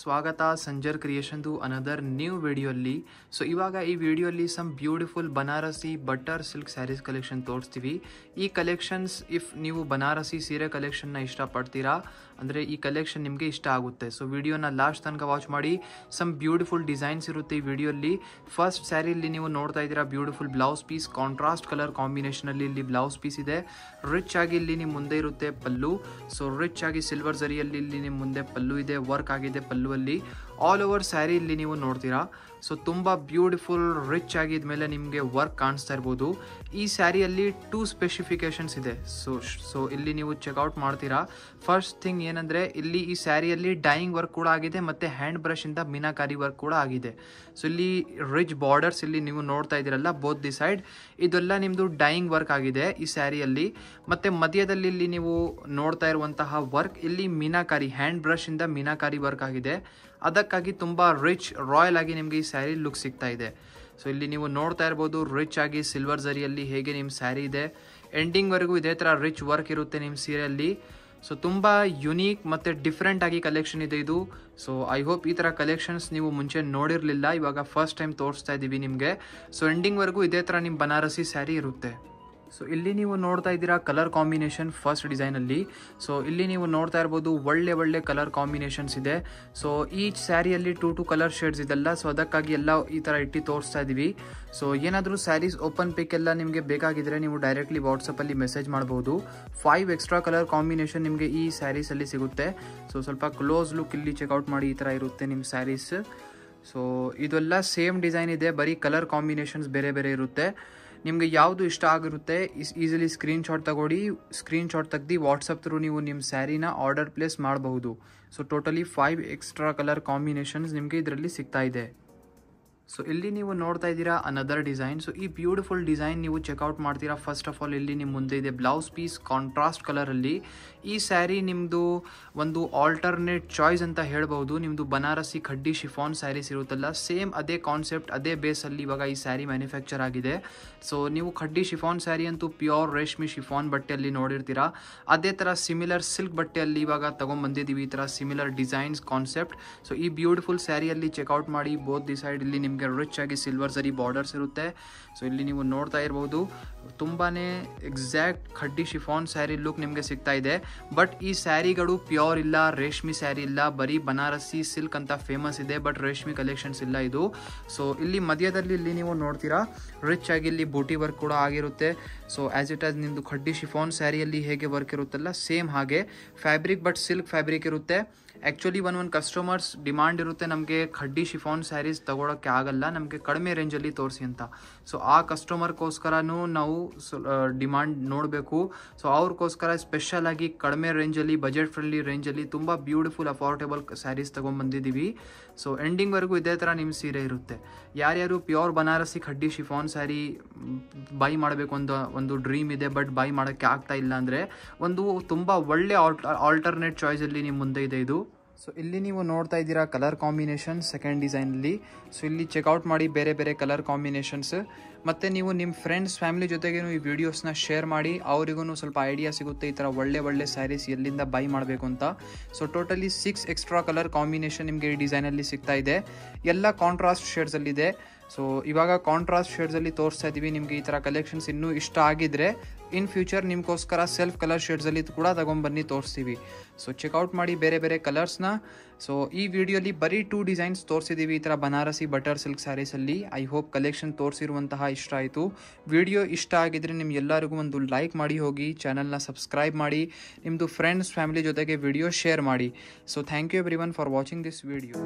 ಸ್ವಾಗತ Sanjar creation to another new video ಅಲ್ಲಿ. So ಇವಾಗ ಈ ವಿಡಿಯೋಲಿ some beautiful Banarasi butter silk sarees collection ತೋರಿಸ್ತೀವಿ. ಈ ಕಲೆಕ್ಷನ್ಸ್ ಇಫ್ ನೀವು ಬನಾರಸಿ ಸೀರೆ ಕಲೆಕ್ಷನ್ನ ಇಷ್ಟಪಡ್ತೀರಾ ಅಂದರೆ ಈ ಕಲೆಕ್ಷನ್ ನಿಮಗೆ ಇಷ್ಟ ಆಗುತ್ತೆ. ಸೊ ವಿಡಿಯೋನ ಲಾಸ್ಟ್ ತನಕ ವಾಚ್ ಮಾಡಿ. ಸಮ್ ಬ್ಯೂಟಿಫುಲ್ ಡಿಸೈನ್ಸ್ ಇರುತ್ತೆ ಈ ವಿಡಿಯೋಲಿ. ಫಸ್ಟ್ ಸ್ಯಾರಿಲಿ ನೀವು ನೋಡ್ತಾ ಇದ್ದೀರಾ beautiful blouse piece, contrast colour ಕಾಂಬಿನೇಷನಲ್ಲಿ ಇಲ್ಲಿ ಬ್ಲೌಸ್ ಪೀಸ್ ಇದೆ. ರಿಚ್ ಆಗಿ ಇಲ್ಲಿ ನಿಮ್ಮ ಮುಂದೆ ಇರುತ್ತೆ ಪಲ್ಲು. ಸೊ ರಿಚ್ ಆಗಿ ಸಿಲ್ವರ್ ಜರಿಯಲ್ಲಿ ಇಲ್ಲಿ ನಿಮ್ಮ ಮುಂದೆ ಪಲ್ಲು ಇದೆ, ವರ್ಕ್ ಆಗಿದೆ ಪಲ್ಲುವಲ್ಲಿ. ಆಲ್ ಓವರ್ ಸ್ಯಾರಿ ಇಲ್ಲಿ ನೀವು ನೋಡ್ತೀರಾ. ಸೊ ತುಂಬ ಬ್ಯೂಟಿಫುಲ್ ರಿಚ್ ಆಗಿದ್ಮೇಲೆ ನಿಮಗೆ ವರ್ಕ್ ಕಾಣಿಸ್ತಾ ಇರ್ಬೋದು. ಈ ಸ್ಯಾರಿಯಲ್ಲಿ 2 ಸ್ಪೆಸಿಫಿಕೇಶನ್ಸ್ ಇದೆ. ಸೊ ಇಲ್ಲಿ ನೀವು ಚೆಕ್ಔಟ್ ಮಾಡ್ತೀರಾ. ಫಸ್ಟ್ ಥಿಂಗ್ ಏನಂದರೆ ಇಲ್ಲಿ ಈ ಸ್ಯಾರಿಯಲ್ಲಿ ಡೈಯಿಂಗ್ ವರ್ಕ್ ಕೂಡ ಆಗಿದೆ ಮತ್ತು ಹ್ಯಾಂಡ್ ಬ್ರಷಿಂದ ಮೀನಾಕಾರಿ ವರ್ಕ್ ಕೂಡ ಆಗಿದೆ. ಸೊ ಇಲ್ಲಿ ರಿಚ್ ಬಾರ್ಡರ್ಸ್ ಇಲ್ಲಿ ನೀವು ನೋಡ್ತಾ ಇದ್ದೀರಲ್ಲ ಬೋತ್ ದಿ ಸೈಡ್, ಇದೆಲ್ಲ ನಿಮ್ಮದು ಡೈಯಿಂಗ್ ವರ್ಕ್ ಆಗಿದೆ ಈ ಸ್ಯಾರಿಯಲ್ಲಿ. ಮತ್ತು ಮಧ್ಯದಲ್ಲಿ ಇಲ್ಲಿ ನೀವು ನೋಡ್ತಾ ಇರುವಂತಹ ವರ್ಕ್ ಇಲ್ಲಿ ಮೀನಾಕಾರಿ ಹ್ಯಾಂಡ್ ಬ್ರಷಿಂದ ಮೀನಾಕಾರಿ ವರ್ಕ್ ಆಗಿದೆ. ಅದಕ್ಕಾಗಿ ತುಂಬ ರಿಚ್ ರಾಯಲ್ ಆಗಿ ನಿಮಗೆ ಈ ಸ್ಯಾರಿ ಲುಕ್ ಸಿಗ್ತಾ ಇದೆ. ಸೊ ಇಲ್ಲಿ ನೀವು ನೋಡ್ತಾ ಇರ್ಬೋದು ರಿಚ್ ಆಗಿ ಸಿಲ್ವರ್ ಜರಿಯಲ್ಲಿ ಹೇಗೆ ನಿಮ್ಮ ಸ್ಯಾರಿ ಇದೆ. ಎಂಡಿಂಗ್ವರೆಗೂ ಇದೇ ಥರ ರಿಚ್ ವರ್ಕ್ ಇರುತ್ತೆ ನಿಮ್ಮ ಸೀರೆಯಲ್ಲಿ. ಸೊ ತುಂಬ ಯುನೀಕ್ ಮತ್ತು ಡಿಫ್ರೆಂಟ್ ಆಗಿ ಕಲೆಕ್ಷನ್ ಇದೆ ಇದು. ಸೊ ಐ ಹೋಪ್ ಈ ಥರ ಕಲೆಕ್ಷನ್ಸ್ ನೀವು ಮುಂಚೆ ನೋಡಿರಲಿಲ್ಲ, ಇವಾಗ ಫಸ್ಟ್ ಟೈಮ್ ತೋರಿಸ್ತಾ ಇದ್ದೀವಿ ನಿಮಗೆ. ಸೊ ಎಂಡಿಂಗ್ವರೆಗೂ ಇದೇ ಥರ ನಿಮ್ಮ ಬನಾರಸಿ ಸ್ಯಾರಿ ಇರುತ್ತೆ. ಸೊ ಇಲ್ಲಿ ನೀವು ನೋಡ್ತಾ ಇದ್ದೀರಾ ಕಲರ್ ಕಾಂಬಿನೇಷನ್ ಫಸ್ಟ್ ಡಿಸೈನಲ್ಲಿ. ಸೊ ಇಲ್ಲಿ ನೀವು ನೋಡ್ತಾ ಇರ್ಬೋದು ಒಳ್ಳೆ ಕಲರ್ ಕಾಂಬಿನೇಷನ್ಸ್ ಇದೆ. ಸೊ ಈ ಸ್ಯಾರಿಯಲ್ಲಿ 2 ಕಲರ್ ಶೇಡ್ಸ್ ಇದೆಲ್ಲ. ಸೊ ಅದಕ್ಕಾಗಿ ಎಲ್ಲ ಈ ಥರ ಇಟ್ಟು ತೋರಿಸ್ತಾ ಇದ್ದೀವಿ. ಸೊ ಏನಾದರೂ ಸ್ಯಾರೀಸ್ ಓಪನ್ ಪಿಕ್ ಎಲ್ಲ ನಿಮಗೆ ಬೇಕಾಗಿದ್ದರೆ ನೀವು ಡೈರೆಕ್ಟ್ಲಿ ವಾಟ್ಸಪ್ಪಲ್ಲಿ ಮೆಸೇಜ್ ಮಾಡ್ಬೋದು. 5 ಎಕ್ಸ್ಟ್ರಾ ಕಲರ್ ಕಾಂಬಿನೇಷನ್ ನಿಮಗೆ ಈ ಸ್ಯಾರೀಸಲ್ಲಿ ಸಿಗುತ್ತೆ. ಸೊ ಸ್ವಲ್ಪ ಕ್ಲೋಸ್ ಲುಕ್ ಇಲ್ಲಿ ಚೆಕ್ಔಟ್ ಮಾಡಿ, ಈ ಥರ ಇರುತ್ತೆ ನಿಮ್ಮ ಸ್ಯಾರೀಸ್. ಸೊ ಇದೆಲ್ಲ ಸೇಮ್ ಡಿಸೈನ್ ಇದೆ, ಬರೀ ಕಲರ್ ಕಾಂಬಿನೇಷನ್ಸ್ ಬೇರೆ ಇರುತ್ತೆ. ನಿಮಗೆ ಯಾವುದು ಇಷ್ಟ ಆಗಿರುತ್ತೆ ಈಸಿಲಿ ಸ್ಕ್ರೀನ್ಶಾಟ್ ತಗೊಳ್ಳಿ. ಸ್ಕ್ರೀನ್ಶಾಟ್ ತೆಗ್ದು ವಾಟ್ಸಪ್ ಥ್ರೂ ನೀವು ನಿಮ್ಮ ಸ್ಯಾರಿನ ಆರ್ಡರ್ ಪ್ಲೇಸ್ ಮಾಡಬಹುದು. So totally 5 extra colour combinations ನಿಮಗೆ ಇದರಲ್ಲಿ ಸಿಗ್ತಾ ಇದೆ. ಸೊ ಇಲ್ಲಿ ನೀವು ನೋಡ್ತಾ ಇದ್ದೀರಾ ಅನದರ್ ಡಿಸೈನ್. ಸೊ ಈ ಬ್ಯೂಟಿಫುಲ್ ಡಿಸೈನ್ ನೀವು ಚೆಕ್ಔಟ್ ಮಾಡ್ತೀರಾ. ಫಸ್ಟ್ ಆಫ್ ಆಲ್ ಇಲ್ಲಿ ನಿಮ್ಮ ಮುಂದೆ ಇದೆ ಬ್ಲೌಸ್ ಪೀಸ್ ಕಾಂಟ್ರಾಸ್ಟ್ ಕಲರಲ್ಲಿ. ಈ ಸ್ಯಾರಿ ನಿಮ್ಮದು ಒಂದು ಆಲ್ಟರ್ನೇಟ್ ಚಾಯ್ಸ್ ಅಂತ ಹೇಳ್ಬೋದು. ನಿಮ್ಮದು ಬನಾರಸಿ ಖಡ್ಡಿ ಶಿಫಾನ್ ಸ್ಯಾರೀಸ್ ಇರುತ್ತಲ್ಲ, ಸೇಮ್ ಅದೇ ಕಾನ್ಸೆಪ್ಟ್ ಅದೇ ಬೇಸಲ್ಲಿ ಇವಾಗ ಈ ಸ್ಯಾರಿ ಮ್ಯಾನುಫ್ಯಾಕ್ಚರ್ ಆಗಿದೆ. ಸೊ ನೀವು ಖಡ್ಡಿ ಶಿಫಾನ್ ಸ್ಯಾರಿ ಅಂತೂ ಪ್ಯೂರ್ ರೇಷ್ಮೆ ಶಿಫಾನ್ ಬಟ್ಟೆಯಲ್ಲಿ ನೋಡಿರ್ತೀರಾ. ಅದೇ ಥರ ಸಿಮಿಲರ್ ಸಿಲ್ಕ್ ಬಟ್ಟೆಯಲ್ಲಿ ಇವಾಗ ತೊಗೊಂಡ್ಬಂದಿದ್ದೀವಿ ಈ ಥರ ಸಿಮಿಲರ್ ಡಿಸೈನ್ಸ್ ಕಾನ್ಸೆಪ್ಟ್. ಸೊ ಈ ಬ್ಯೂಟಿಫುಲ್ ಸ್ಯಾರಿಯಲ್ಲಿ ಚೆಕ್ಔಟ್ ಮಾಡಿ. ಬೋತ್ ದಿ ಸೈಡ್ ಇಲ್ಲಿ ನಿಮಗೆ ರಿಚ್ ಆಗಿ ಸಿಲ್ವರ್ ಜರಿ ಬಾರ್ಡರ್ಸ್ ಇರುತ್ತೆ. ಸೊ ಇಲ್ಲಿ ನೀವು ನೋಡ್ತಾ ಇರ್ಬೋದು ತುಂಬಾ exact khaddi chiffon sari look ನಿಮಗೆ ಸಿಗ್ತಾ ಇದೆ. ಬಟ್ ಈ ಸ್ಯಾರಿಗಳು ಪ್ಯೂರ್ ಇಲ್ಲ, ರೇಷ್ಮೆ ಸ್ಯಾರಿ ಇಲ್ಲ, ಬರೀ ಬನಾರಸಿ ಸಿಲ್ಕ್ ಅಂತ ಫೇಮಸ್ ಇದೆ, ಬಟ್ ರೇಷ್ಮೆ ಕಲೆಕ್ಷನ್ಸ್ ಇಲ್ಲ ಇದು. ಸೊ ಇಲ್ಲಿ ಮಧ್ಯದಲ್ಲಿ ಇಲ್ಲಿ ನೀವು ನೋಡ್ತೀರಾ ರಿಚ್ ಆಗಿ ಇಲ್ಲಿ ಬೂಟಿ ವರ್ಕ್ ಕೂಡ ಆಗಿರುತ್ತೆ. ಸೊ ಆಸ್ ಇಟ್ ಆಸ್ ನಿಮ್ಮದು ಖಡ್ಡಿ ಶಿಫಾನ್ ಸ್ಯಾರಿಯಲ್ಲಿ ಹೇಗೆ ವರ್ಕ್ ಇರುತ್ತಲ್ಲ ಸೇಮ್ ಹಾಗೆ ಫ್ಯಾಬ್ರಿಕ್, ಬಟ್ ಸಿಲ್ಕ್ ಫ್ಯಾಬ್ರಿಕ್ ಇರುತ್ತೆ. ಆ್ಯಕ್ಚುಲಿ ಒಂದು ಕಸ್ಟಮರ್ಸ್ ಡಿಮಾಂಡ್ ಇರುತ್ತೆ ನಮಗೆ ಖಡ್ಡಿ ಶಿಫಾನ್ ಸ್ಯಾರೀಸ್ ತೊಗೊಳಕ್ಕೆ ಆಗಲ್ಲ, ನಮಗೆ ಕಡಿಮೆ ರೇಂಜಲ್ಲಿ ತೋರಿಸಿ ಅಂತ. ಸೊ ಆ ಕಸ್ಟಮರ್ಗೋಸ್ಕರನೂ ನಾವು ಡಿಮಾಂಡ್ ನೋಡಬೇಕು. ಸೊ ಅವ್ರಿಗೋಸ್ಕರ ಸ್ಪೆಷಲ್ ಆಗಿ ಕಡಿಮೆ ರೇಂಜಲ್ಲಿ ಬಜೆಟ್ ಫ್ರೆಂಡ್ಲಿ ರೇಂಜಲ್ಲಿ ತುಂಬ ಬ್ಯೂಟಿಫುಲ್ ಅಫೋರ್ಡೆಬಲ್ ಸ್ಯಾರೀಸ್ ತೊಗೊಂಡ್ಬಂದಿದ್ದೀವಿ. ಸೊ ಎಂಡಿಂಗ್ವರೆಗೂ ಇದೇ ಥರ ನಿಮ್ಮ ಸೀರೆ ಇರುತ್ತೆ. ಯಾರ್ಯಾರು pure Banarasi khaddi chiffon sari by ಮಾಡಬೇಕು ಒಂದು ಡ್ರೀಮ್ ಇದೆ, ಬಟ್ ಬೈ ಮಾಡೋಕ್ಕೆ ಆಗ್ತಾ ಇಲ್ಲ ಅಂದರೆ ಒಂದು ತುಂಬ ಒಳ್ಳೆ ಆಲ್ಟರ್ನೇಟ್ ಚಾಯ್ಸಲ್ಲಿ ನಿಮ್ಮ ಮುಂದೆ ಇದೆ ಇದು. ಸೊ ಇಲ್ಲಿ ನೀವು ನೋಡ್ತಾ ಇದ್ದೀರಾ ಕಲರ್ ಕಾಂಬಿನೇಷನ್ ಸೆಕೆಂಡ್ ಡಿಸೈನಲ್ಲಿ. ಸೊ ಇಲ್ಲಿ ಚೆಕ್ಔಟ್ ಮಾಡಿ ಬೇರೆ ಕಲರ್ ಕಾಂಬಿನೇಷನ್ಸ್. ಮತ್ತು ನೀವು ನಿಮ್ಮ ಫ್ರೆಂಡ್ಸ್ ಫ್ಯಾಮಿಲಿ ಜೊತೆಗೇನು ಈ ವಿಡಿಯೋಸ್ನ ಶೇರ್ ಮಾಡಿ, ಅವರಿಗೂ ಸ್ವಲ್ಪ ಐಡಿಯಾ ಸಿಗುತ್ತೆ ಈ ಥರ ಒಳ್ಳೆ ಸ್ಯಾರೀಸ್ ಎಲ್ಲಿಂದ ಬೈ ಮಾಡಬೇಕು ಅಂತ. So totally 6 extra colour combination ನಿಮಗೆ ಈ ಡಿಸೈನಲ್ಲಿ ಸಿಗ್ತಾ ಇದೆ. ಎಲ್ಲ ಕಾಂಟ್ರಾಸ್ಟ್ ಶೇಡ್ಸಲ್ಲಿದೆ. ಸೊ ಇವಾಗ ಕಾಂಟ್ರಾಸ್ಟ್ ಶೇಡ್ಸಲ್ಲಿ ತೋರಿಸ್ತಾ ಇದ್ದೀವಿ. ನಿಮಗೆ ಈ ಥರ ಕಲೆಕ್ಷನ್ಸ್ ಇನ್ನೂ ಇಷ್ಟ ಆಗಿದ್ರೆ ಇನ್ ಫ್ಯೂಚರ್ ನಿಮಗೋಸ್ಕರ ಸೆಲ್ಫ್ ಕಲರ್ ಶೇಡ್ಸಲ್ಲಿ ಕೂಡ ತಗೊಂಡ್ಬನ್ನಿ ತೋರಿಸ್ತೀವಿ. ಸೊ ಚೆಕ್ಔಟ್ ಮಾಡಿ ಬೇರೆ ಕಲರ್ಸ್ನ. ಸೊ ಈ ವಿಡಿಯೋಲಿ ಬರೀ 2 ಡಿಸೈನ್ಸ್ ತೋರಿಸಿದ್ದೀವಿ ಈ ಥರ ಬನಾರಸಿ ಬಟರ್ ಸಿಲ್ಕ್ ಸ್ಯಾರೀಸಲ್ಲಿ. ಐ ಹೋಪ್ ಕಲೆಕ್ಷನ್ ತೋರಿಸಿರುವಂತಹ ಇಷ್ಟ ಆಯಿತು. ವಿಡಿಯೋ ಇಷ್ಟ ಆಗಿದ್ರೆ ನಿಮ್ಗೆಲ್ಲರಿಗೂ ಒಂದು ಲೈಕ್ ಮಾಡಿ ಹೋಗಿ, ಚಾನಲ್ನ ಸಬ್ಸ್ಕ್ರೈಬ್ ಮಾಡಿ, ನಿಮ್ಮದು ಫ್ರೆಂಡ್ಸ್ ಫ್ಯಾಮಿಲಿ ಜೊತೆಗೆ ವಿಡಿಯೋ ಶೇರ್ ಮಾಡಿ. So thank you everyone for watching this video.